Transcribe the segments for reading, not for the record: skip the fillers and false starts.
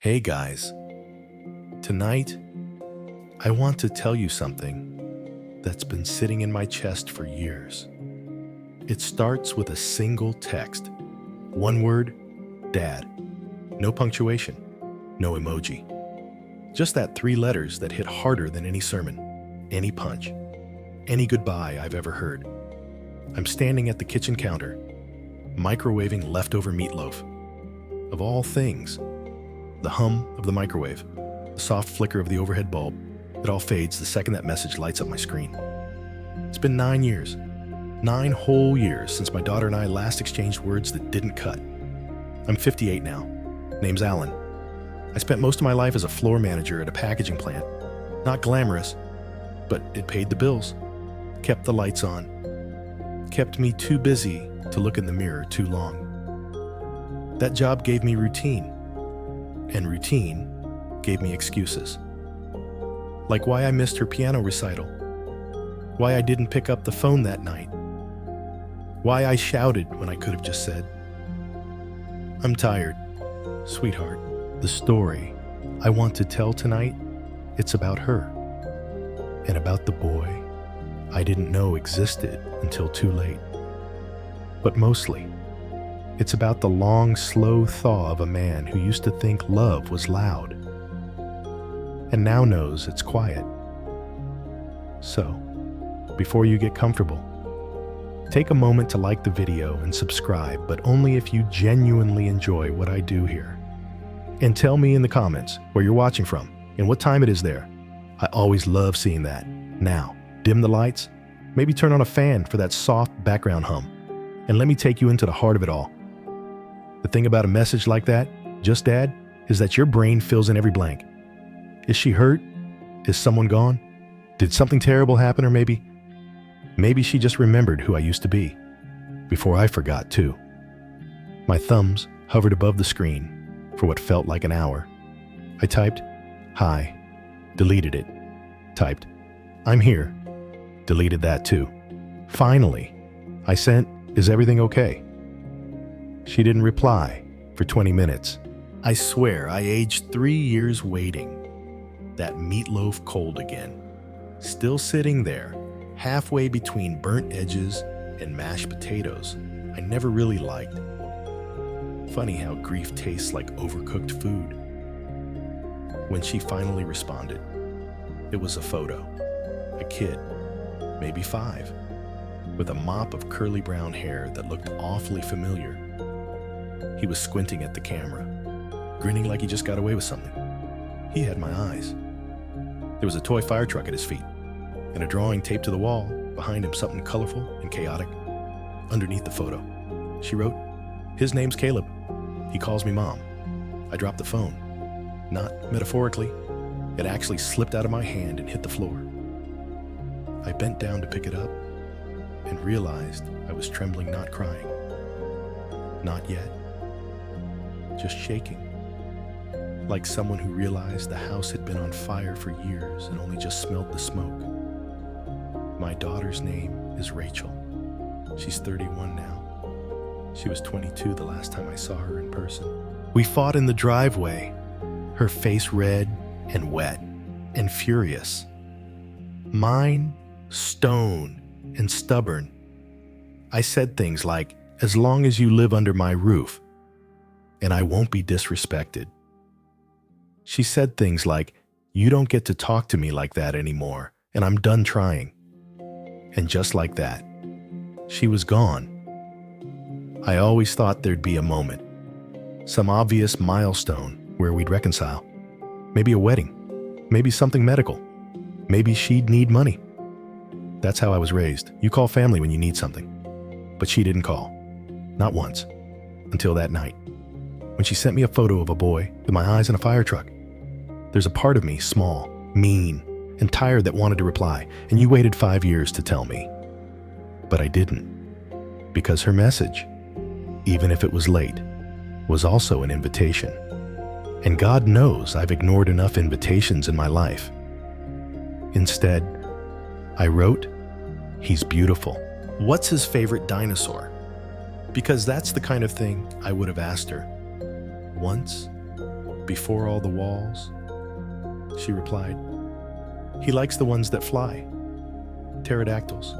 Hey guys, tonight I want to tell you something that's been sitting in my chest for years. It starts with a single text. One word, Dad. No punctuation, no emoji. Just that 3 letters that hit harder than any sermon, any punch, any goodbye I've ever heard. I'm standing at the kitchen counter, microwaving leftover meatloaf. Of all things, the hum of the microwave, the soft flicker of the overhead bulb, it all fades the second that message lights up my screen. It's been 9 years, 9 whole years since my daughter and I last exchanged words that didn't cut. I'm 58 now. Name's Alan. I spent most of my life as a floor manager at a packaging plant. Not glamorous, but it paid the bills, kept the lights on, kept me too busy to look in the mirror too long. That job gave me routine, and routine gave me excuses. Like why I missed her piano recital, why I didn't pick up the phone that night, why I shouted when I could have just said, "I'm tired, sweetheart." The story I want to tell tonight, it's about her, and about the boy I didn't know existed until too late. But mostly, it's about the long, slow thaw of a man who used to think love was loud, and now knows it's quiet. So, before you get comfortable, take a moment to like the video and subscribe, but only if you genuinely enjoy what I do here. And tell me in the comments where you're watching from and what time it is there. I always love seeing that. Now, dim the lights, maybe turn on a fan for that soft background hum, and let me take you into the heart of it all. The thing about a message like that, just Dad, is that your brain fills in every blank. Is she hurt? Is someone gone? Did something terrible happen, or maybe she just remembered who I used to be, before I forgot too. My thumbs hovered above the screen for what felt like an hour. I typed, "Hi," deleted it. Typed, "I'm here," deleted that too. Finally, I sent, "Is everything okay?" She didn't reply for 20 minutes. I swear I aged 3 years waiting. That meatloaf cold again, still sitting there, halfway between burnt edges and mashed potatoes I never really liked. Funny how grief tastes like overcooked food. When she finally responded, it was a photo. A kid, maybe 5, with a mop of curly brown hair that looked awfully familiar. He was squinting at the camera, grinning like he just got away with something. He had my eyes. There was a toy fire truck at his feet, and a drawing taped to the wall, behind him something colorful and chaotic. Underneath the photo, she wrote, "His name's Caleb. He calls me Mom." I dropped the phone. Not metaphorically. It actually slipped out of my hand and hit the floor. I bent down to pick it up and realized I was trembling, not crying. Not yet. Just shaking. Like someone who realized the house had been on fire for years and only just smelled the smoke. My daughter's name is Rachel. She's 31 now. She was 22 the last time I saw her in person. We fought in the driveway, her face red and wet and furious. Mine, stone and stubborn. I said things like, "As long as you live under my roof, and I won't be disrespected." She said things like, "You don't get to talk to me like that anymore, and I'm done trying." And just like that, she was gone. I always thought there'd be a moment, some obvious milestone where we'd reconcile. Maybe a wedding, maybe something medical, maybe she'd need money. That's how I was raised. You call family when you need something. But she didn't call. Not once. Until that night, when she sent me a photo of a boy with my eyes in a fire truck. There's a part of me, small, mean, and tired, that wanted to reply, and you waited 5 years to tell me. But I didn't. Because her message, even if it was late, was also an invitation. And God knows I've ignored enough invitations in my life. Instead, I wrote, "He's beautiful. What's his favorite dinosaur?" Because that's the kind of thing I would have asked her. Once, before all the walls? She replied, he likes the ones that fly, pterodactyls.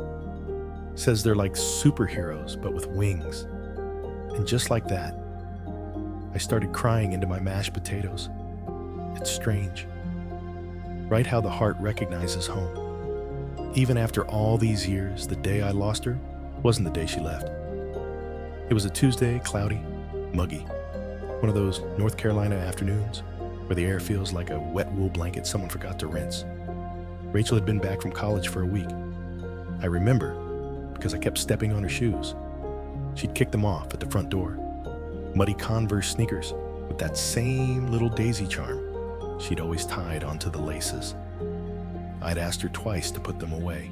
Says they're like superheroes, but with wings. And just like that, I started crying into my mashed potatoes. It's strange. Right how the heart recognizes home. Even after all these years, the day I lost her wasn't the day she left. It was a Tuesday, cloudy, muggy. One of those North Carolina afternoons where the air feels like a wet wool blanket someone forgot to rinse. Rachel had been back from college for a week. I remember because I kept stepping on her shoes. She'd kicked them off at the front door. Muddy Converse sneakers with that same little daisy charm she'd always tied onto the laces. I'd asked her twice to put them away.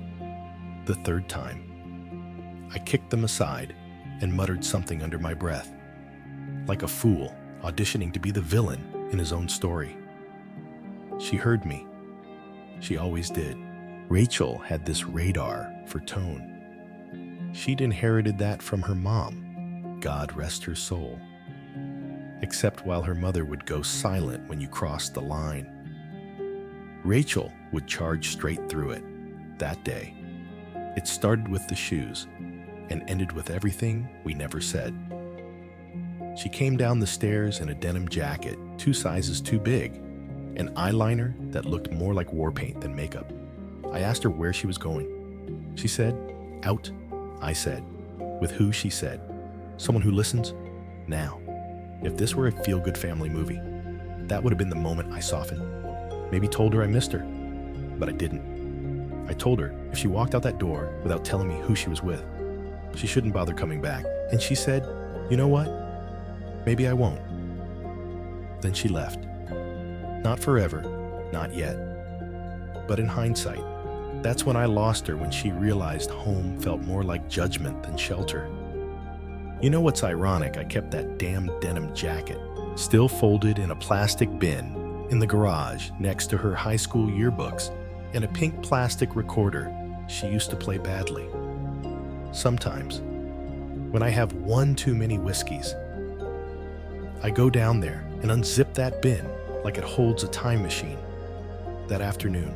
The third time, I kicked them aside and muttered something under my breath, like a fool auditioning to be the villain in his own story. She heard me. She always did. Rachel had this radar for tone. She'd inherited that from her mom, God rest her soul. Except while her mother would go silent when you crossed the line. Rachel would charge straight through it that day. It started with the shoes and ended with everything we never said. She came down the stairs in a denim jacket, 2 sizes too big, an eyeliner that looked more like war paint than makeup. I asked her where she was going. She said, out. I said, with who? She said, someone who listens? Now, if this were a feel-good family movie, that would have been the moment I softened. Maybe told her I missed her, but I didn't. I told her if she walked out that door without telling me who she was with, she shouldn't bother coming back. And she said, you know what? Maybe I won't. Then she left. Not forever, not yet. But in hindsight, that's when I lost her, when she realized home felt more like judgment than shelter. You know what's ironic? I kept that damn denim jacket, still folded in a plastic bin, in the garage next to her high school yearbooks and a pink plastic recorder she used to play badly. Sometimes, when I have one too many whiskeys, I go down there and unzip that bin like it holds a time machine. That afternoon,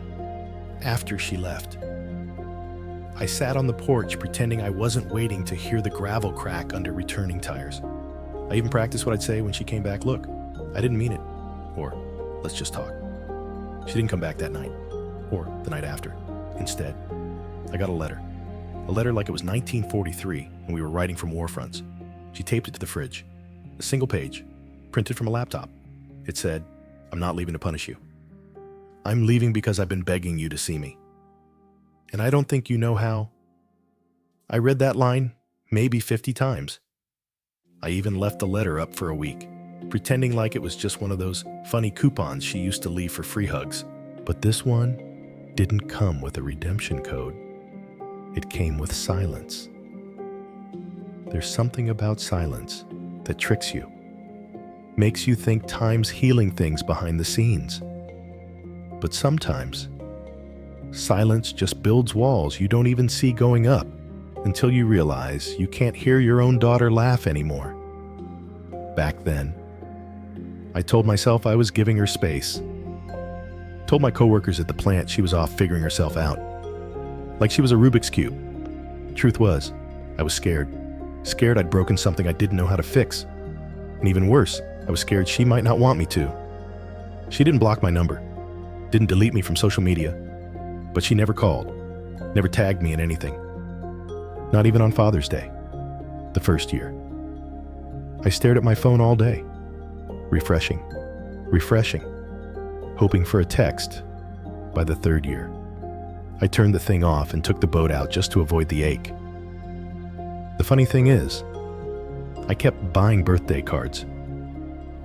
after she left, I sat on the porch pretending I wasn't waiting to hear the gravel crack under returning tires. I even practiced what I'd say when she came back. Look, I didn't mean it. Or, let's just talk. She didn't come back that night, or the night after. Instead, I got a letter. A letter like it was 1943 and we were writing from war fronts. She taped it to the fridge. A single page, printed from a laptop. It said, I'm not leaving to punish you. I'm leaving because I've been begging you to see me. And I don't think you know how. I read that line maybe 50 times. I even left the letter up for a week, pretending like it was just one of those funny coupons she used to leave for free hugs. But this one didn't come with a redemption code. It came with silence. There's something about silence that tricks you, makes you think time's healing things behind the scenes. But sometimes, silence just builds walls you don't even see going up until you realize you can't hear your own daughter laugh anymore. Back then, I told myself I was giving her space. Told my coworkers at the plant she was off figuring herself out, like she was a Rubik's Cube. Truth was, I was scared. Scared I'd broken something I didn't know how to fix. And even worse, I was scared she might not want me to. She didn't block my number, didn't delete me from social media, but she never called, never tagged me in anything. Not even on Father's Day, the first year. I stared at my phone all day, refreshing, hoping for a text. By the third year, I turned the thing off and took the boat out just to avoid the ache. The funny thing is, I kept buying birthday cards.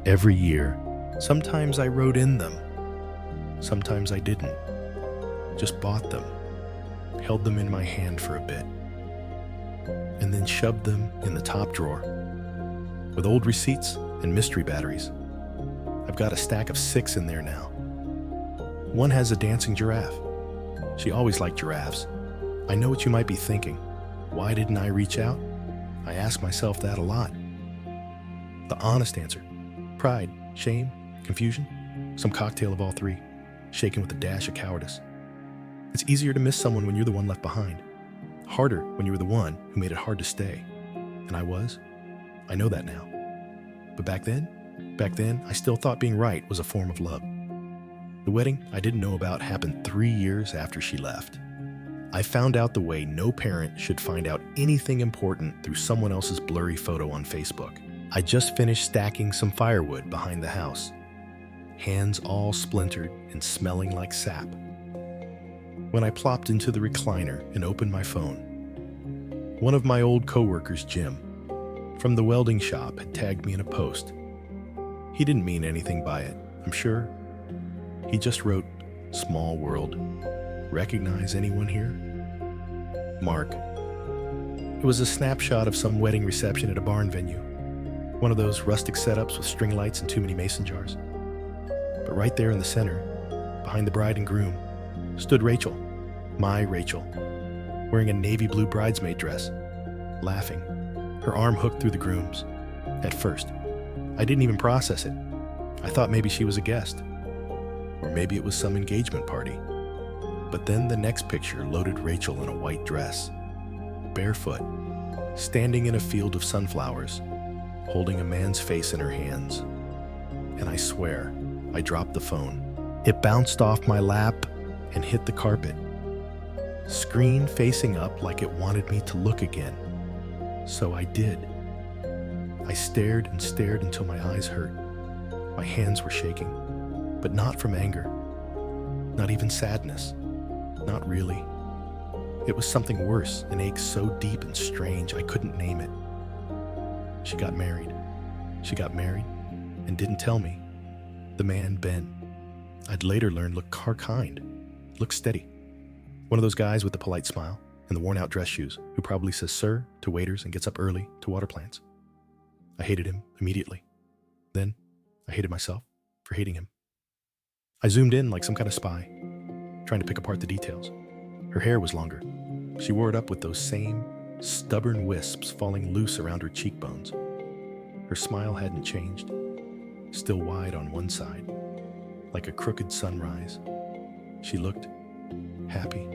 Every year, sometimes I wrote in them, sometimes I didn't. Just bought them, held them in my hand for a bit, and then shoved them in the top drawer with old receipts and mystery batteries. I've got a stack of 6 in there now. One has a dancing giraffe. She always liked giraffes. I know what you might be thinking. Why didn't I reach out? I ask myself that a lot. The honest answer, pride, shame, confusion, some cocktail of all three, shaken with a dash of cowardice. It's easier to miss someone when you're the one left behind. Harder when you were the one who made it hard to stay. And I was. I know that now. But back then, I still thought being right was a form of love. The wedding I didn't know about happened 3 years after she left. I found out the way no parent should find out anything important through someone else's blurry photo on Facebook. I just finished stacking some firewood behind the house, hands all splintered and smelling like sap. When I plopped into the recliner and opened my phone, one of my old coworkers, Jim, from the welding shop, had tagged me in a post. He didn't mean anything by it, I'm sure. He just wrote, "Small world. Recognize anyone here?" Mark. It was a snapshot of some wedding reception at a barn venue. One of those rustic setups with string lights and too many mason jars. But right there in the center, behind the bride and groom, stood Rachel, my Rachel, wearing a navy blue bridesmaid dress, laughing, her arm hooked through the groom's. At first, I didn't even process it. I thought maybe she was a guest, or maybe it was some engagement party. But then the next picture loaded Rachel in a white dress, barefoot, standing in a field of sunflowers, holding a man's face in her hands. And I swear, I dropped the phone. It bounced off my lap and hit the carpet. Screen facing up like it wanted me to look again. So I did. I stared and stared until my eyes hurt. My hands were shaking, but not from anger. Not even sadness. Not really. It was something worse, an ache so deep and strange I couldn't name it. She got married. She got married and didn't tell me. The man, Ben, I'd later learn looked kind, looked steady. One of those guys with the polite smile and the worn-out dress shoes who probably says sir to waiters and gets up early to water plants. I hated him immediately. Then I hated myself for hating him. I zoomed in like some kind of spy, trying to pick apart the details. Her hair was longer. She wore it up with those same stubborn wisps falling loose around her cheekbones. Her smile hadn't changed, still wide on one side, like a crooked sunrise. She looked happy.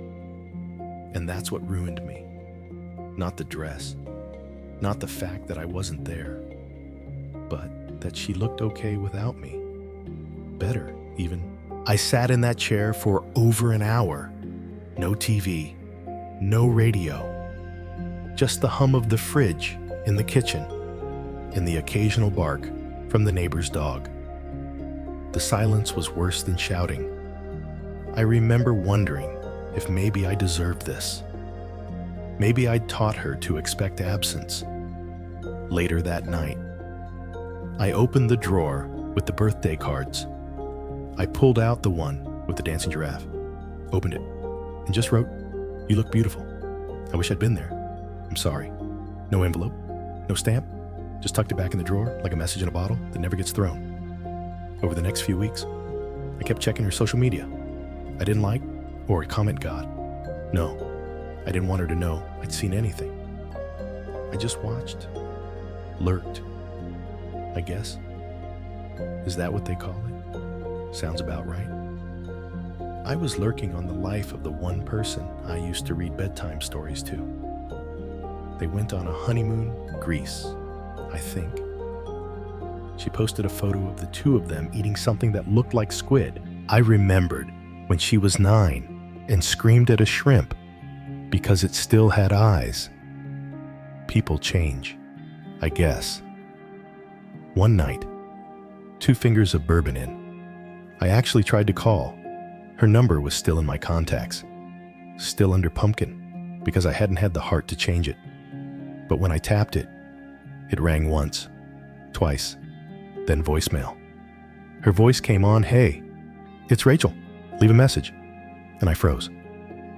And that's what ruined me. Not the dress, not the fact that I wasn't there, but that she looked okay without me. Better, even. I sat in that chair for over an hour. No TV, no radio, just the hum of the fridge in the kitchen and the occasional bark from the neighbor's dog. The silence was worse than shouting. I remember wondering if maybe I deserved this. Maybe I'd taught her to expect absence. Later that night, I opened the drawer with the birthday cards. I pulled out the one with the dancing giraffe, opened it, and just wrote, "You look beautiful. I wish I'd been there. I'm sorry." No envelope, no stamp, just tucked it back in the drawer like a message in a bottle that never gets thrown. Over the next few weeks, I kept checking her social media. I didn't like or comment God. No, I didn't want her to know I'd seen anything. I just watched, lurked, I guess. Is that what they call it? Sounds about right. I was lurking on the life of the one person I used to read bedtime stories to. They went on a honeymoon, Greece, I think. She posted a photo of the two of them eating something that looked like squid. I remembered when she was 9 and screamed at a shrimp because it still had eyes. People change, I guess. One night, 2 fingers of bourbon in, I actually tried to call. Her number was still in my contacts, still under pumpkin, because I hadn't had the heart to change it. But when I tapped it, it rang once, twice, then voicemail. Her voice came on, "Hey, it's Rachel. Leave a message." And I froze.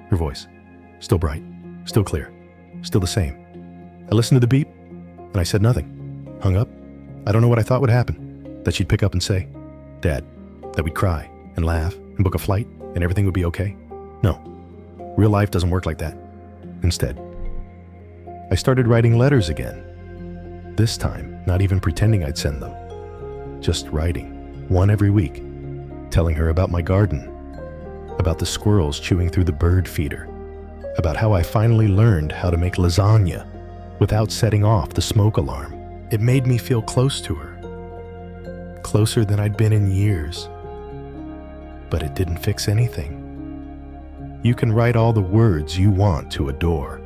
Her voice, still bright, still clear, still the same. I listened to the beep, and I said nothing. Hung up. I don't know what I thought would happen. That she'd pick up and say, "Dad," that we'd cry and laugh and book a flight and everything would be okay. No, real life doesn't work like that. Instead, I started writing letters again. This time, not even pretending I'd send them. Just writing, one every week, telling her about my garden, about the squirrels chewing through the bird feeder, about how I finally learned how to make lasagna without setting off the smoke alarm. It made me feel close to her, closer than I'd been in years. But it didn't fix anything. You can write all the words you want to a door,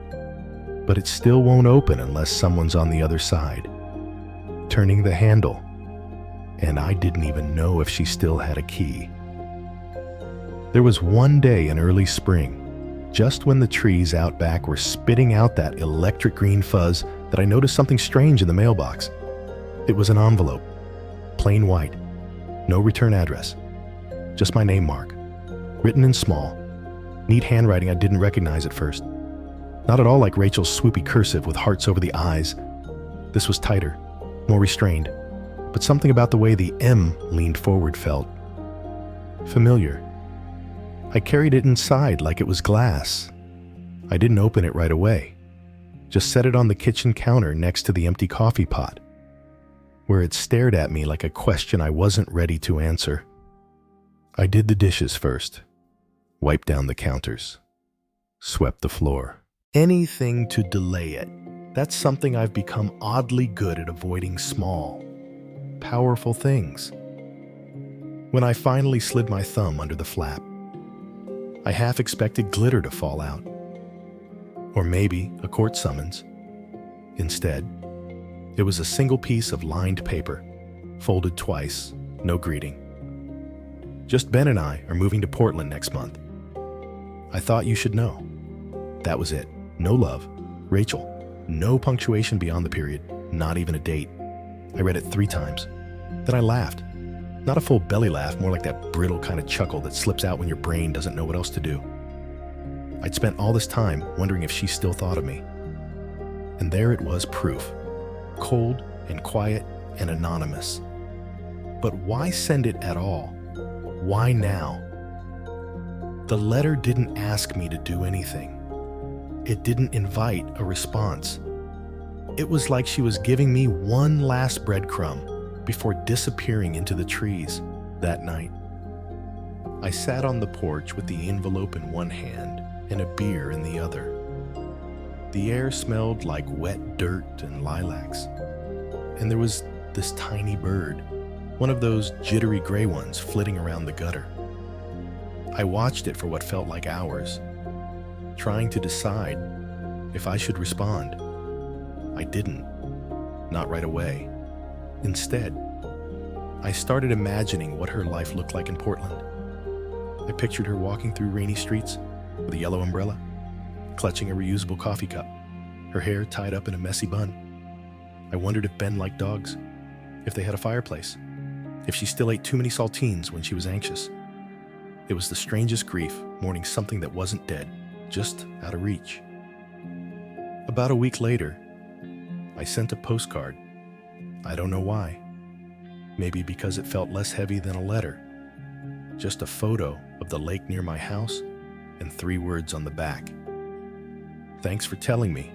but it still won't open unless someone's on the other side, turning the handle, and I didn't even know if she still had a key. There was one day in early spring, just when the trees out back were spitting out that electric green fuzz, that I noticed something strange in the mailbox. It was an envelope, plain white, no return address, just my name mark, written in small, neat handwriting I didn't recognize at first. Not at all like Rachel's swoopy cursive with hearts over the eyes. This was tighter, more restrained, but something about the way the M leaned forward felt familiar. I carried it inside like it was glass. I didn't open it right away, just set it on the kitchen counter next to the empty coffee pot, where it stared at me like a question I wasn't ready to answer. I did the dishes first, wiped down the counters, swept the floor. Anything to delay it. That's something I've become oddly good at, avoiding small, powerful things. When I finally slid my thumb under the flap, I half expected glitter to fall out, or maybe a court summons. Instead, it was a single piece of lined paper, folded twice, no greeting. Just Ben and I are moving to Portland next month. I thought you should know. That was it. No love. Rachel. No punctuation beyond the period. Not even a date. I read it 3 times. Then I laughed. Not a full belly laugh, more like that brittle kind of chuckle that slips out when your brain doesn't know what else to do. I'd spent all this time wondering if she still thought of me. And there it was, proof. Cold and quiet and anonymous. But why send it at all? Why now? The letter didn't ask me to do anything. It didn't invite a response. It was like she was giving me one last breadcrumb before disappearing into the trees that night. I sat on the porch with the envelope in one hand and a beer in the other. The air smelled like wet dirt and lilacs. And there was this tiny bird, one of those jittery gray ones flitting around the gutter. I watched it for what felt like hours, trying to decide if I should respond. I didn't, not right away. Instead, I started imagining what her life looked like in Portland. I pictured her walking through rainy streets with a yellow umbrella, clutching a reusable coffee cup, her hair tied up in a messy bun. I wondered if Ben liked dogs, if they had a fireplace, if she still ate too many saltines when she was anxious. It was the strangest grief, mourning something that wasn't dead, just out of reach. About a week later, I sent a postcard. I don't know why. Maybe because it felt less heavy than a letter. Just a photo of the lake near my house and 3 words on the back. Thanks for telling me.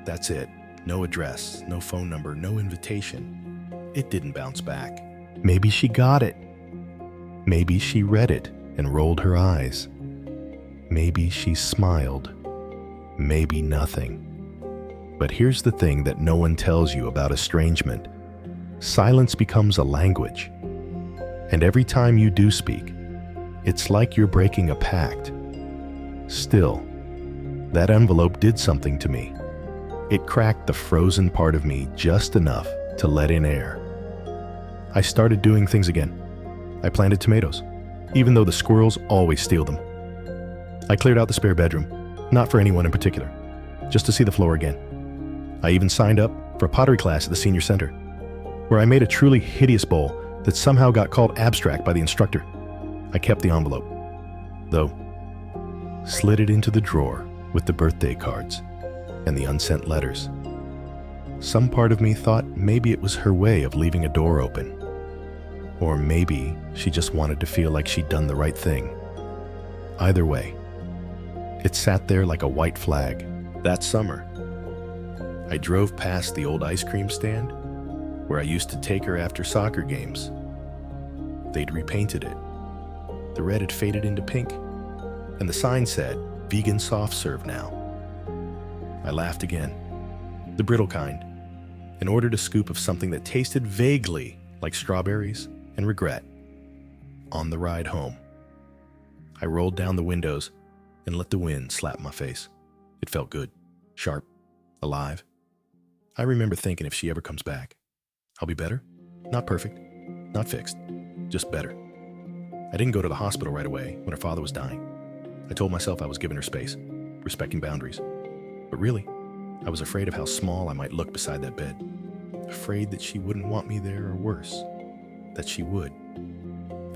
That's it. No address, no phone number, no invitation. It didn't bounce back. Maybe she got it. Maybe she read it and rolled her eyes. Maybe she smiled. Maybe nothing. But here's the thing that no one tells you about estrangement. Silence becomes a language. And every time you do speak, it's like you're breaking a pact. Still, that envelope did something to me. It cracked the frozen part of me just enough to let in air. I started doing things again. I planted tomatoes, even though the squirrels always steal them. I cleared out the spare bedroom, not for anyone in particular, just to see the floor again. I even signed up for a pottery class at the senior center, where I made a truly hideous bowl that somehow got called abstract by the instructor. I kept the envelope, though, slid it into the drawer with the birthday cards and the unsent letters. Some part of me thought maybe it was her way of leaving a door open. Or maybe she just wanted to feel like she'd done the right thing. Either way, it sat there like a white flag. That summer, I drove past the old ice cream stand where I used to take her after soccer games. They'd repainted it. The red had faded into pink, and the sign said, "Vegan soft serve now." I laughed again, the brittle kind, and ordered a scoop of something that tasted vaguely like strawberries and regret. On the ride home, I rolled down the windows and let the wind slap my face. It felt good, sharp, alive. I remember thinking, if she ever comes back, I'll be better. Not perfect, not fixed, just better. I didn't go to the hospital right away when her father was dying. I told myself I was giving her space, respecting boundaries. But really, I was afraid of how small I might look beside that bed. Afraid that she wouldn't want me there, or worse, that she would.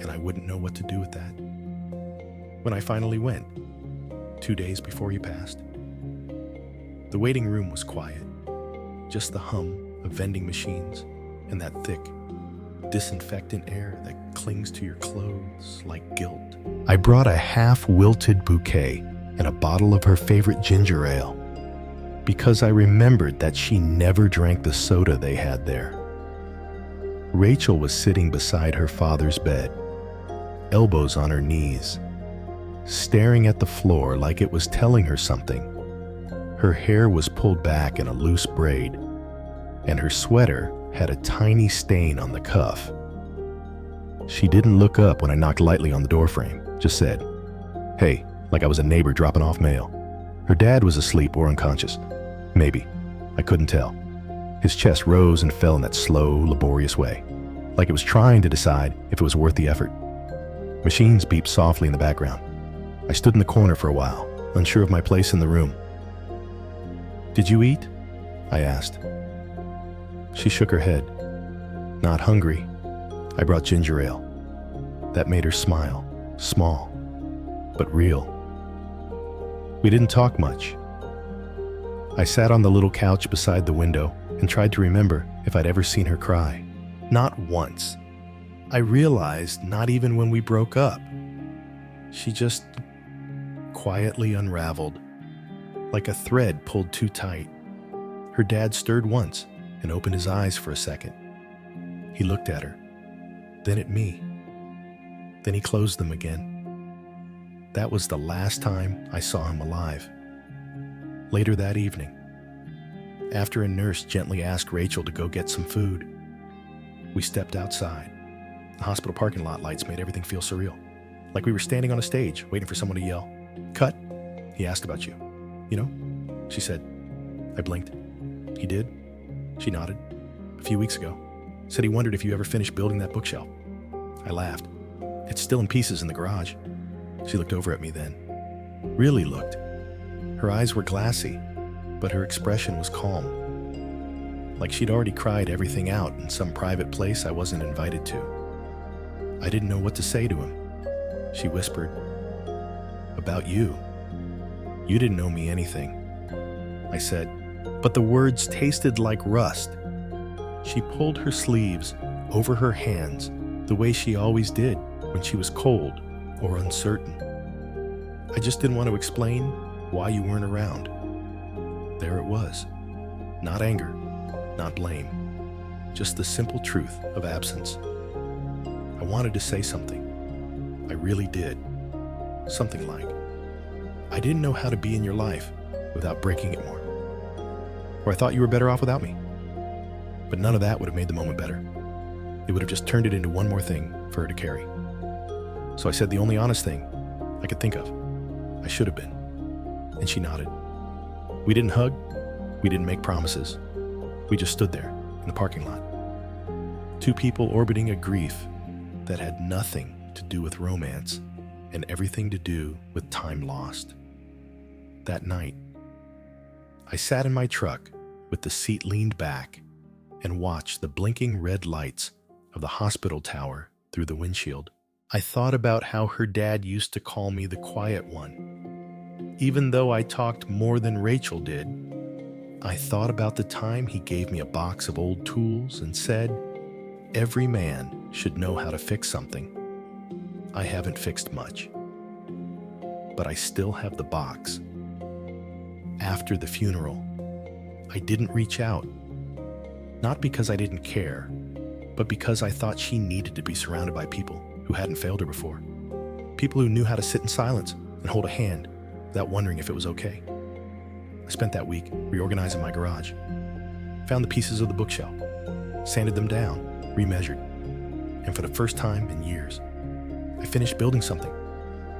And I wouldn't know what to do with that. When I finally went, 2 days before he passed, the waiting room was quiet. Just the hum of vending machines and that thick, disinfectant air that clings to your clothes like guilt. I brought a half-wilted bouquet and a bottle of her favorite ginger ale, because I remembered that she never drank the soda they had there. Rachel was sitting beside her father's bed, elbows on her knees, staring at the floor like it was telling her something. Her hair was pulled back in a loose braid, and her sweater had a tiny stain on the cuff. She didn't look up when I knocked lightly on the doorframe, just said, "Hey," like I was a neighbor dropping off mail. Her dad was asleep or unconscious. Maybe. I couldn't tell. His chest rose and fell in that slow, laborious way, like it was trying to decide if it was worth the effort. Machines beeped softly in the background. I stood in the corner for a while, unsure of my place in the room. "Did you eat?" I asked. She shook her head. "Not hungry. I brought ginger ale." That made her smile, small, but real. We didn't talk much. I sat on the little couch beside the window and tried to remember if I'd ever seen her cry. Not once. I realized not even when we broke up. She just quietly unraveled, like a thread pulled too tight. Her dad stirred once and opened his eyes for a second. He looked at her, then at me. Then he closed them again. That was the last time I saw him alive. Later that evening, after a nurse gently asked Rachel to go get some food, we stepped outside. The hospital parking lot lights made everything feel surreal, like we were standing on a stage waiting for someone to yell, "Cut!" He asked about you. "You know?" she said. I blinked. "He did?" She nodded. "A few weeks ago. Said he wondered if you ever finished building that bookshelf." I laughed. "It's still in pieces in the garage." She looked over at me then. Really looked. Her eyes were glassy, but her expression was calm. Like she'd already cried everything out in some private place I wasn't invited to. I didn't know what to say to him. She whispered, "About you. You didn't know me anything." I said, but the words tasted like rust. She pulled her sleeves over her hands the way she always did when she was cold or uncertain. I just didn't want to explain why you weren't around. There it was. Not anger, not blame, just the simple truth of absence. I wanted to say something. I really did. Something like, "I didn't know how to be in your life without breaking it more." Or, "I thought you were better off without me." But none of that would have made the moment better. It would have just turned it into one more thing for her to carry. So I said the only honest thing I could think of. I should have been. And she nodded. We didn't hug. We didn't make promises. We just stood there in the parking lot. Two people orbiting a grief that had nothing to do with romance and everything to do with time lost. That night, I sat in my truck with the seat leaned back and watched the blinking red lights of the hospital tower through the windshield. I thought about how her dad used to call me the quiet one. Even though I talked more than Rachel did, I thought about the time he gave me a box of old tools and said, "Every man should know how to fix something." I haven't fixed much, but I still have the box. After the funeral, I didn't reach out, not because I didn't care, but because I thought she needed to be surrounded by people who hadn't failed her before. People who knew how to sit in silence and hold a hand without wondering if it was okay. I spent that week reorganizing my garage, found the pieces of the bookshelf, sanded them down, remeasured, and for the first time in years, I finished building something.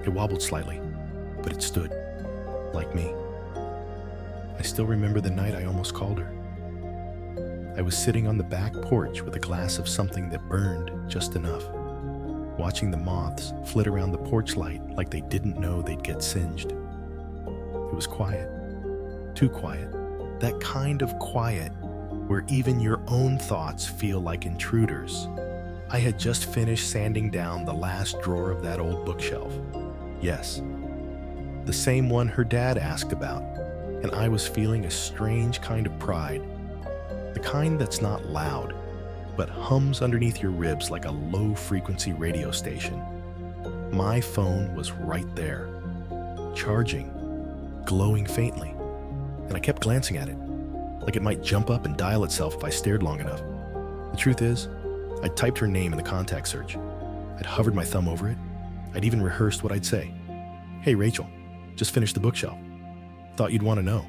It wobbled slightly, but it stood, like me. I still remember the night I almost called her. I was sitting on the back porch with a glass of something that burned just enough, watching the moths flit around the porch light like they didn't know they'd get singed. It was quiet, too quiet, that kind of quiet where even your own thoughts feel like intruders. I had just finished sanding down the last drawer of that old bookshelf. Yes, the same one her dad asked about, and I was feeling a strange kind of pride, the kind that's not loud, but hums underneath your ribs like a low-frequency radio station. My phone was right there, charging, glowing faintly, and I kept glancing at it, like it might jump up and dial itself if I stared long enough. The truth is, I'd typed her name in the contact search. I'd hovered my thumb over it. I'd even rehearsed what I'd say. "Hey, Rachel, just finished the bookshelf. Thought you'd want to know."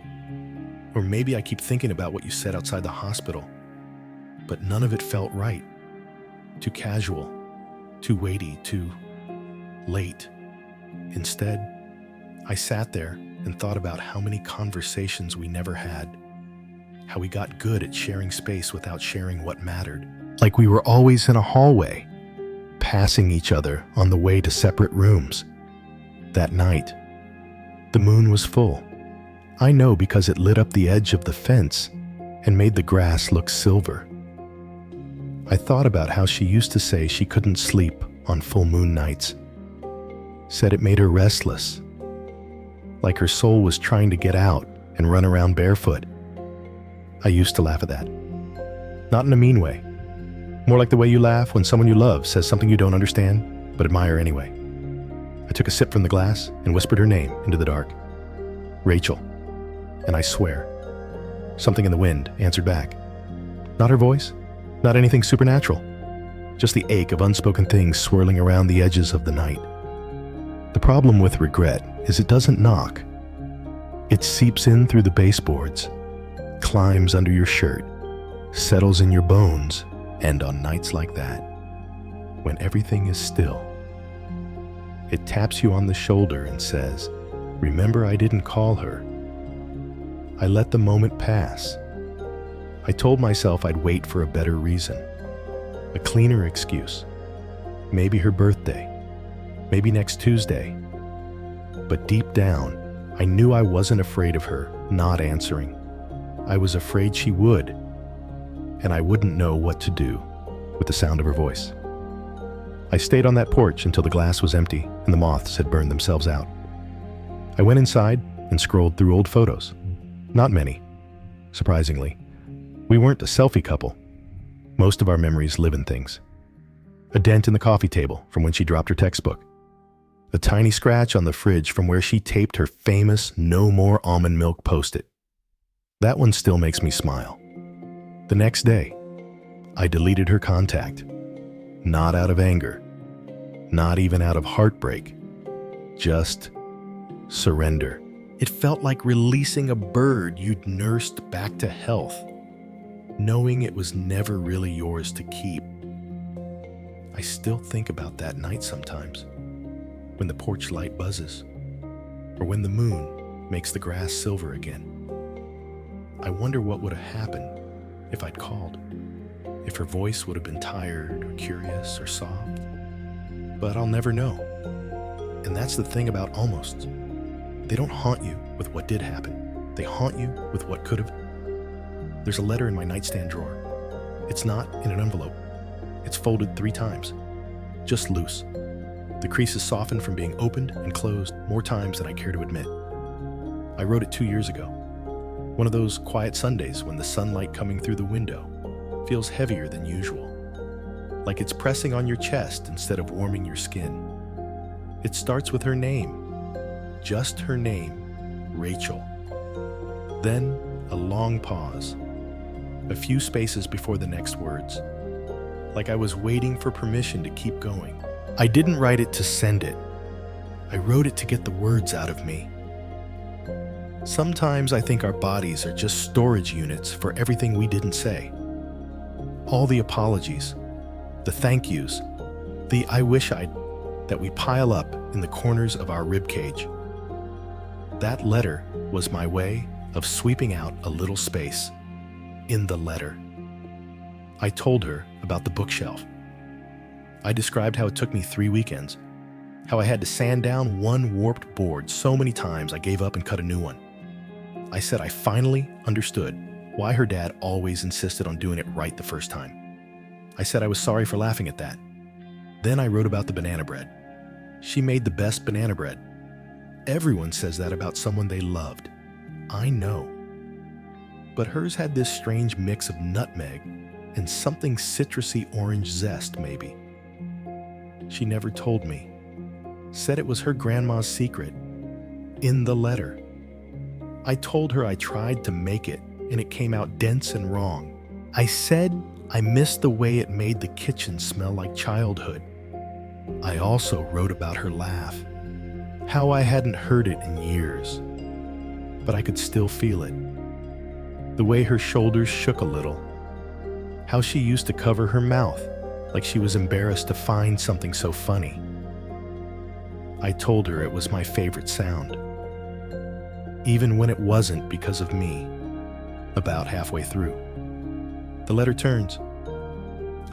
Or maybe I keep thinking about what you said outside the hospital, but none of it felt right. Too casual, too weighty, too late. Instead, I sat there and thought about how many conversations we never had, how we got good at sharing space without sharing what mattered. Like we were always in a hallway, passing each other on the way to separate rooms. That night, the moon was full. I know because it lit up the edge of the fence and made the grass look silver. I thought about how she used to say she couldn't sleep on full moon nights. Said it made her restless, like her soul was trying to get out and run around barefoot. I used to laugh at that. Not in a mean way. More like the way you laugh when someone you love says something you don't understand, but admire anyway. I took a sip from the glass and whispered her name into the dark. "Rachel." And I swear, something in the wind answered back. Not her voice, not anything supernatural, just the ache of unspoken things swirling around the edges of the night. The problem with regret is it doesn't knock. It seeps in through the baseboards, climbs under your shirt, settles in your bones, and on nights like that, when everything is still, it taps you on the shoulder and says, "Remember, I didn't call her." I let the moment pass. I told myself I'd wait for a better reason, a cleaner excuse. Maybe her birthday, maybe next Tuesday. But deep down, I knew I wasn't afraid of her not answering. I was afraid she would, and I wouldn't know what to do with the sound of her voice. I stayed on that porch until the glass was empty and the moths had burned themselves out. I went inside and scrolled through old photos. Not many, surprisingly. We weren't a selfie couple. Most of our memories live in things. A dent in the coffee table from when she dropped her textbook. A tiny scratch on the fridge from where she taped her famous "No More Almond Milk" post-it. That one still makes me smile. The next day, I deleted her contact. Not out of anger, not even out of heartbreak, just surrender. It felt like releasing a bird you'd nursed back to health, knowing it was never really yours to keep. I still think about that night sometimes, when the porch light buzzes, or when the moon makes the grass silver again. I wonder what would have happened if I'd called, if her voice would have been tired or curious or soft. But I'll never know. And that's the thing about almosts. They don't haunt you with what did happen. They haunt you with what could have. There's a letter in my nightstand drawer. It's not in an envelope. It's folded 3 times, just loose. The creases softened from being opened and closed more times than I care to admit. I wrote it 2 years ago. One of those quiet Sundays when the sunlight coming through the window feels heavier than usual, like it's pressing on your chest instead of warming your skin. It starts with her name, just her name, Rachel. Then a long pause, a few spaces before the next words. like I was waiting for permission to keep going. I didn't write it to send it. I wrote it to get the words out of me. Sometimes I think our bodies are just storage units for everything we didn't say. All the apologies, the thank yous, the I wish I'd that we pile up in the corners of our ribcage. That letter was my way of sweeping out a little space in the letter. I told her about the bookshelf. I described how it took me 3 weekends, how I had to sand down one warped board so many times I gave up and cut a new one. I said I finally understood why her dad always insisted on doing it right the first time. I said I was sorry for laughing at that. Then I wrote about the banana bread. She made the best banana bread. Everyone says that about someone they loved. I know. But hers had this strange mix of nutmeg and something citrusy orange zest, maybe. She never told me. Said it was her grandma's secret. In the letter. I told her I tried to make it, and it came out dense and wrong. I said I missed the way it made the kitchen smell like childhood. I also wrote about her laugh, how I hadn't heard it in years, but I could still feel it. The way her shoulders shook a little, how she used to cover her mouth like she was embarrassed to find something so funny. I told her it was my favorite sound, even when it wasn't because of me. About halfway through, the letter turns.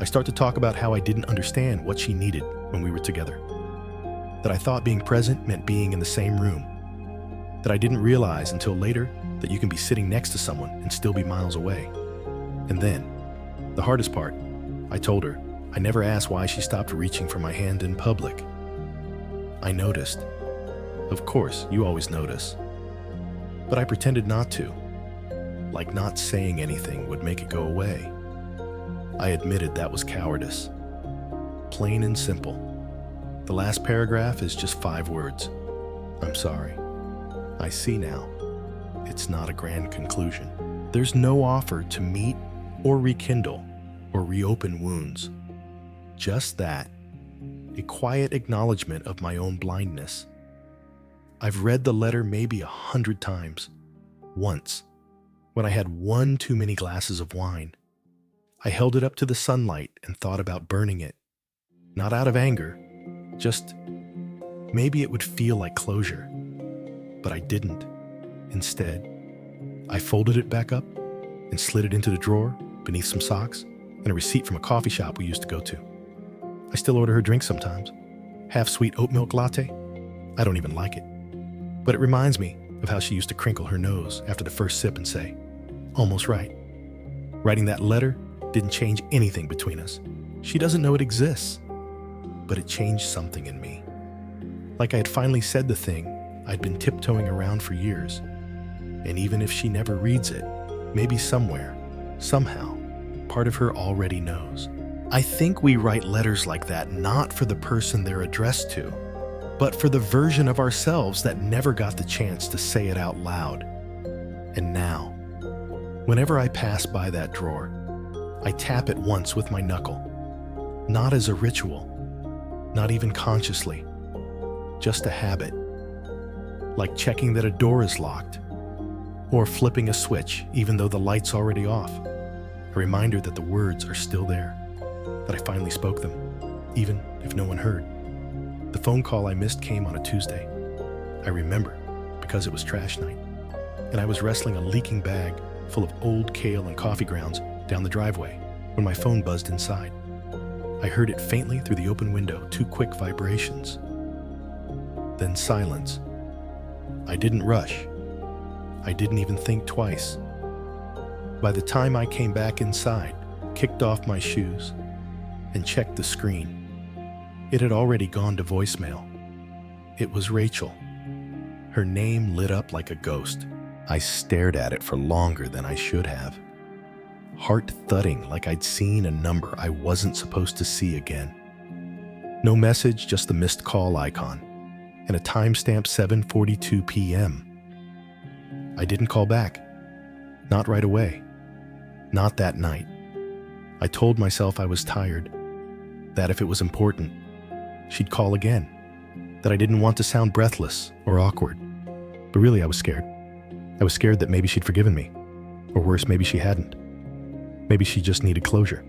I start to talk about how I didn't understand what she needed when we were together. That I thought being present meant being in the same room. That I didn't realize until later that you can be sitting next to someone and still be miles away. And then, the hardest part, I told her I never asked why she stopped reaching for my hand in public. I noticed. Of course, you always notice. But I pretended not to. Like not saying anything would make it go away. I admitted that was cowardice. Plain and simple. The last paragraph is just 5 words. I'm sorry. I see now. It's not a grand conclusion. There's no offer to meet or rekindle or reopen wounds. Just that. A quiet acknowledgement of my own blindness. I've read the letter maybe 100 times. Once, when I had 1 too many glasses of wine, I held it up to the sunlight and thought about burning it. Not out of anger, just maybe it would feel like closure. But I didn't. Instead, I folded it back up and slid it into the drawer beneath some socks and a receipt from a coffee shop we used to go to. I still order her drinks sometimes. Half-sweet oat milk latte. I don't even like it. But it reminds me of how she used to crinkle her nose after the first sip and say, "Almost right." Writing that letter didn't change anything between us. She doesn't know it exists. But it changed something in me. Like I had finally said the thing I'd been tiptoeing around for years. And even if she never reads it, maybe somewhere, somehow, part of her already knows. I think we write letters like that not for the person they're addressed to, but for the version of ourselves that never got the chance to say it out loud. And now, whenever I pass by that drawer, I tap it once with my knuckle. Not as a ritual, not even consciously, just a habit. Like checking that a door is locked, or flipping a switch even though the light's already off. A reminder that the words are still there, that I finally spoke them, even if no one heard. The phone call I missed came on a Tuesday. I remember because it was trash night, and I was wrestling a leaking bag full of old kale and coffee grounds down the driveway when my phone buzzed inside. I heard it faintly through the open window, 2 quick vibrations. Then silence. I didn't rush. I didn't even think twice. By the time I came back inside, kicked off my shoes, and checked the screen, it had already gone to voicemail. It was Rachel. Her name lit up like a ghost. I stared at it for longer than I should have. Heart thudding like I'd seen a number I wasn't supposed to see again. No message, just the missed call icon, and a timestamp 7:42 p.m. I didn't call back. Not right away. Not that night. I told myself I was tired. that if it was important, she'd call again, that I didn't want to sound breathless or awkward. But really, I was scared. I was scared that maybe she'd forgiven me, or worse, maybe she hadn't. Maybe she just needed closure.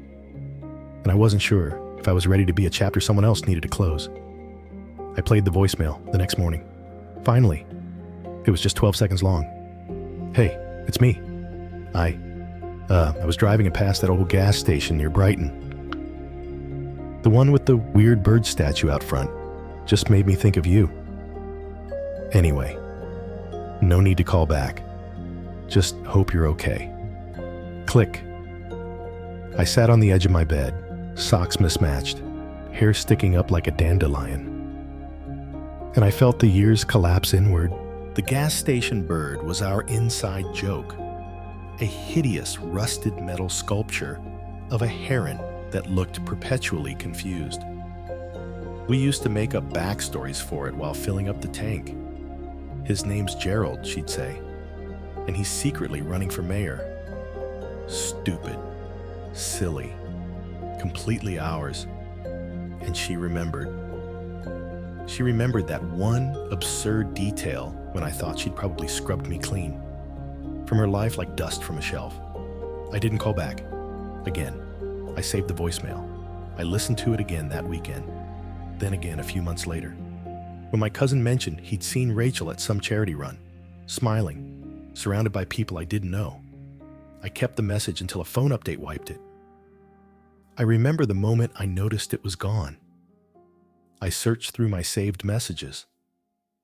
And I wasn't sure if I was ready to be a chapter someone else needed to close. I played the voicemail the next morning. Finally, it was just 12 seconds long. Hey, it's me. I was driving and passed that old gas station near Brighton. The one with the weird bird statue out front just made me think of you. Anyway, no need to call back. Just hope you're okay. Click. I sat on the edge of my bed, socks mismatched, hair sticking up like a dandelion. And I felt the years collapse inward. The gas station bird was our inside joke, a hideous rusted metal sculpture of a heron that looked perpetually confused. We used to make up backstories for it while filling up the tank. His name's Gerald, she'd say, and he's secretly running for mayor. Stupid, silly, completely ours. And she remembered. She remembered that one absurd detail when I thought she'd probably scrubbed me clean from her life like dust from a shelf. I didn't call back. Again, I saved the voicemail. I listened to it again that weekend, then again a few months later. When my cousin mentioned he'd seen Rachel at some charity run, smiling, surrounded by people I didn't know, I kept the message until a phone update wiped it. I remember the moment I noticed it was gone. I searched through my saved messages,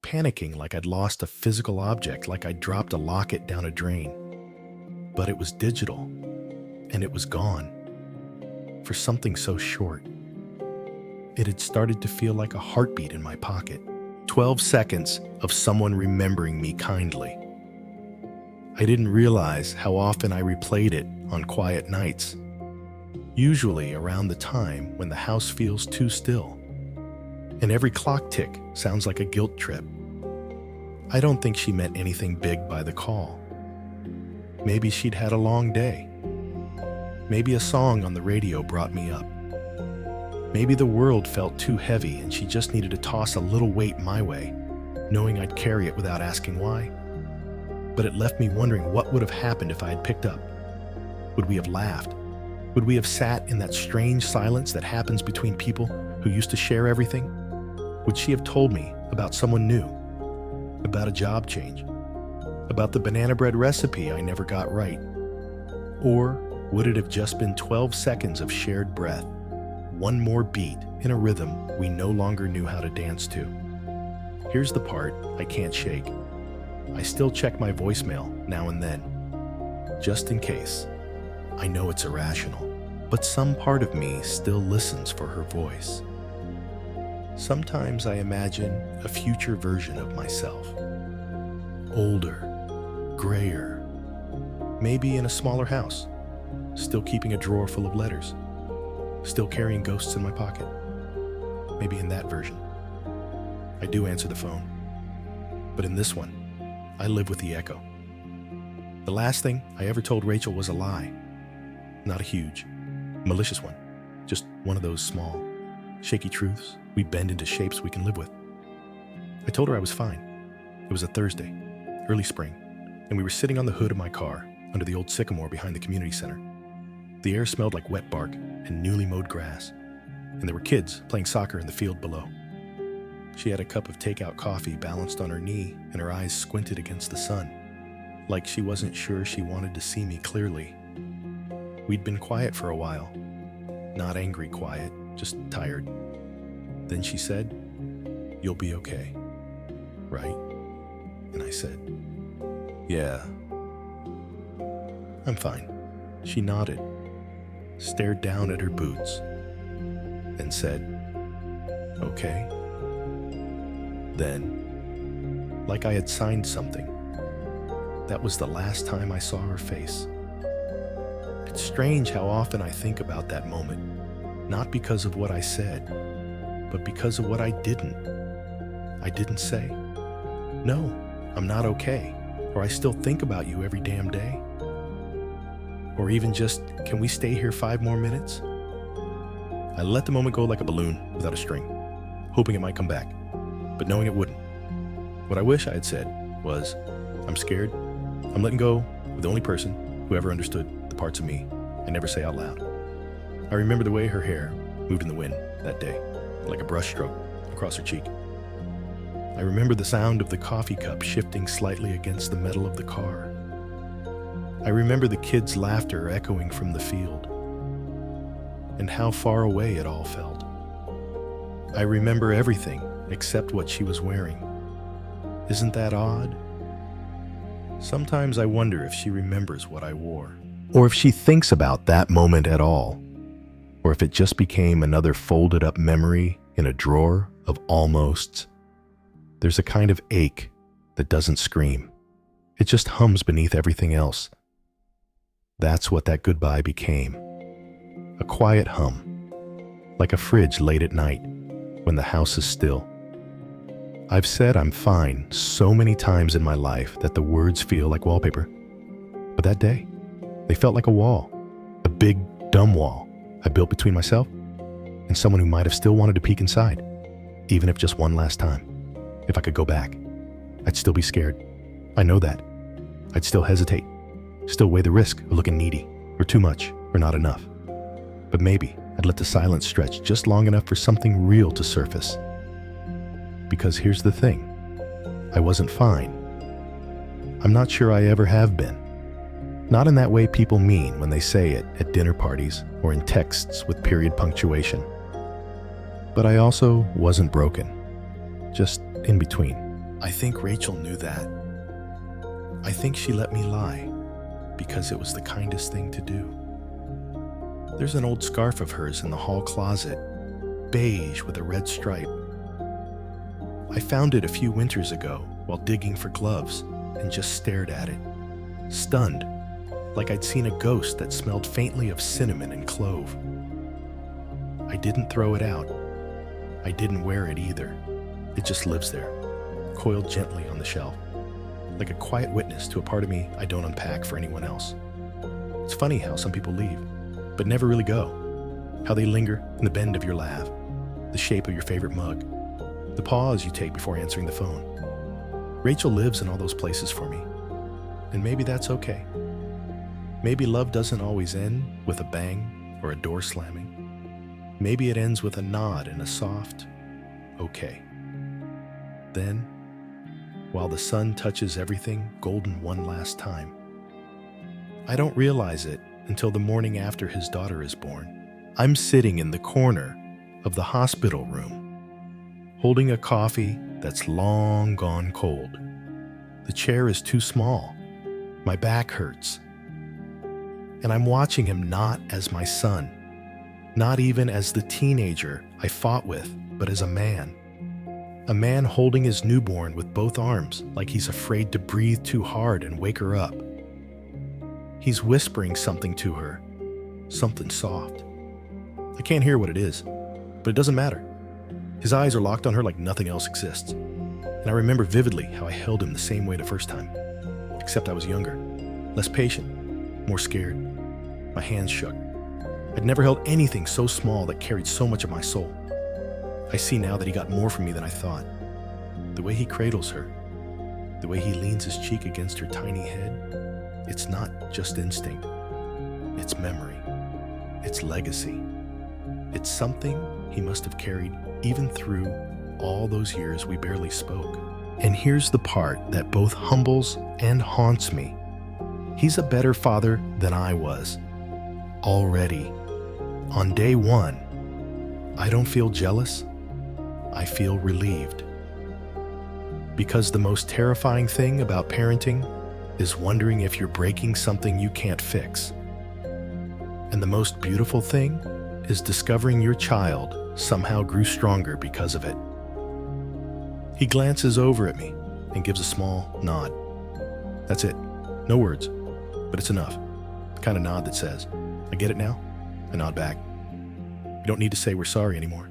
panicking like I'd lost a physical object, like I'd dropped a locket down a drain. But it was digital, and it was gone. For something so short. It had started to feel like a heartbeat in my pocket. 12 seconds of someone remembering me kindly. I didn't realize how often I replayed it on quiet nights, usually around the time when the house feels too still, and every clock tick sounds like a guilt trip. I don't think she meant anything big by the call. Maybe she'd had a long day. Maybe a song on the radio brought me up. Maybe the world felt too heavy and she just needed to toss a little weight my way, knowing I'd carry it without asking why. But it left me wondering what would have happened if I had picked up. Would we have laughed? Would we have sat in that strange silence that happens between people who used to share everything? Would she have told me about someone new? About a job change? About the banana bread recipe I never got right? Or would it have just been 12 seconds of shared breath? One more beat in a rhythm we no longer knew how to dance to. Here's the part I can't shake. I still check my voicemail now and then, just in case. I know it's irrational, but some part of me still listens for her voice. Sometimes I imagine a future version of myself. Older, grayer, maybe in a smaller house, still keeping a drawer full of letters, still carrying ghosts in my pocket. Maybe in that version. I do answer the phone. But in this one, I live with the echo. The last thing I ever told Rachel was a lie. Not a huge, malicious one. Just one of those small, shaky truths we bend into shapes we can live with. I told her I was fine. It was a Thursday, early spring, and we were sitting on the hood of my car under the old sycamore behind the community center. The air smelled like wet bark and newly mowed grass, and there were kids playing soccer in the field below. She had a cup of takeout coffee balanced on her knee, and her eyes squinted against the sun, like she wasn't sure she wanted to see me clearly. We'd been quiet for a while. Not angry quiet, just tired. Then she said, "You'll be okay, right?" And I said, "Yeah, I'm fine." She nodded, stared down at her boots, and said, "Okay." Then, like I had signed something, that was the last time I saw her face. It's strange how often I think about that moment, not because of what I said, but because of what I didn't. I didn't say, "No, I'm not okay," or "I still think about you every damn day." Or even just, "Can we stay here 5 more minutes?" I let the moment go like a balloon without a string, hoping it might come back, but knowing it wouldn't. What I wish I had said was, I'm scared. I'm letting go of the only person who ever understood the parts of me I never say out loud. I remember the way her hair moved in the wind that day, like a brush stroke across her cheek. I remember the sound of the coffee cup shifting slightly against the metal of the car. I remember the kids' laughter echoing from the field, and how far away it all felt. I remember everything except what she was wearing. Isn't that odd? Sometimes I wonder if she remembers what I wore, or if she thinks about that moment at all, or if it just became another folded up memory in a drawer of almosts. There's a kind of ache that doesn't scream. It just hums beneath everything else. That's what that goodbye became. A quiet hum, like a fridge late at night when the house is still. I've said I'm fine so many times in my life that the words feel like wallpaper. But that day, they felt like a wall, a big, dumb wall I built between myself and someone who might have still wanted to peek inside, even if just one last time. If I could go back, I'd still be scared. I know that. I'd still hesitate, still weigh the risk of looking needy, or too much, or not enough. But maybe I'd let the silence stretch just long enough for something real to surface. Because here's the thing, I wasn't fine. I'm not sure I ever have been. Not in that way people mean when they say it at dinner parties or in texts with period punctuation. But I also wasn't broken. Just in between. I think Rachel knew that. I think she let me lie because it was the kindest thing to do. There's an old scarf of hers in the hall closet, beige with a red stripe. I found it a few winters ago while digging for gloves and just stared at it, stunned, like I'd seen a ghost that smelled faintly of cinnamon and clove. I didn't throw it out. I didn't wear it either. It just lives there, coiled gently on the shelf, like a quiet witness to a part of me I don't unpack for anyone else. It's funny how some people leave, but never really go. How they linger in the bend of your laugh, the shape of your favorite mug, the pause you take before answering the phone. Rachel lives in all those places for me, and maybe that's okay. Maybe love doesn't always end with a bang or a door slamming. Maybe it ends with a nod and a soft, okay. Then, while the sun touches everything golden one last time. I don't realize it until the morning after his daughter is born. I'm sitting in the corner of the hospital room, holding a coffee that's long gone cold. The chair is too small. My back hurts. And I'm watching him not as my son, not even as the teenager I fought with, but as a man. A man holding his newborn with both arms like he's afraid to breathe too hard and wake her up. He's whispering something to her, something soft. I can't hear what it is, but it doesn't matter. His eyes are locked on her like nothing else exists. And I remember vividly how I held him the same way the first time, except I was younger, less patient, more scared. My hands shook. I'd never held anything so small that carried so much of my soul. I see now that he got more from me than I thought. The way he cradles her, the way he leans his cheek against her tiny head, it's not just instinct. It's memory. It's legacy. It's something he must have carried even through all those years we barely spoke. And here's the part that both humbles and haunts me. He's a better father than I was. Already. On day one, I don't feel jealous. I feel relieved. Because the most terrifying thing about parenting is wondering if you're breaking something you can't fix. And the most beautiful thing is discovering your child somehow grew stronger because of it. He glances over at me and gives a small nod. That's it. No words, but it's enough. The kind of nod that says, I get it now. I nod back. You don't need to say we're sorry anymore.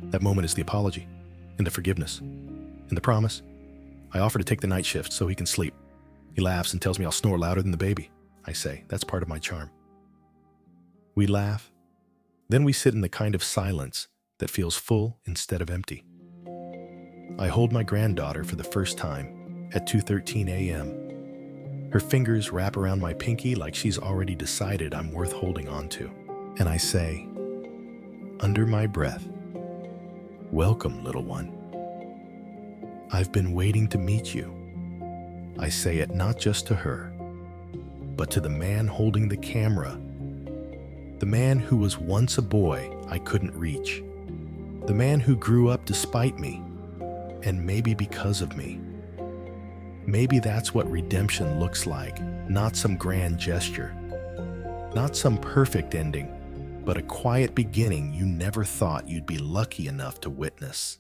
That moment is the apology, and the forgiveness, and the promise. I offer to take the night shift so he can sleep. He laughs and tells me I'll snore louder than the baby. I say, that's part of my charm. We laugh. Then we sit in the kind of silence that feels full instead of empty. I hold my granddaughter for the first time at 2:13 a.m. Her fingers wrap around my pinky like she's already decided I'm worth holding on to. And I say, under my breath, "Welcome, little one. I've been waiting to meet you." I say it not just to her, but to the man holding the camera, the man who was once a boy I couldn't reach, the man who grew up despite me, and maybe because of me. Maybe that's what redemption looks like, not some grand gesture, not some perfect ending, but a quiet beginning you never thought you'd be lucky enough to witness.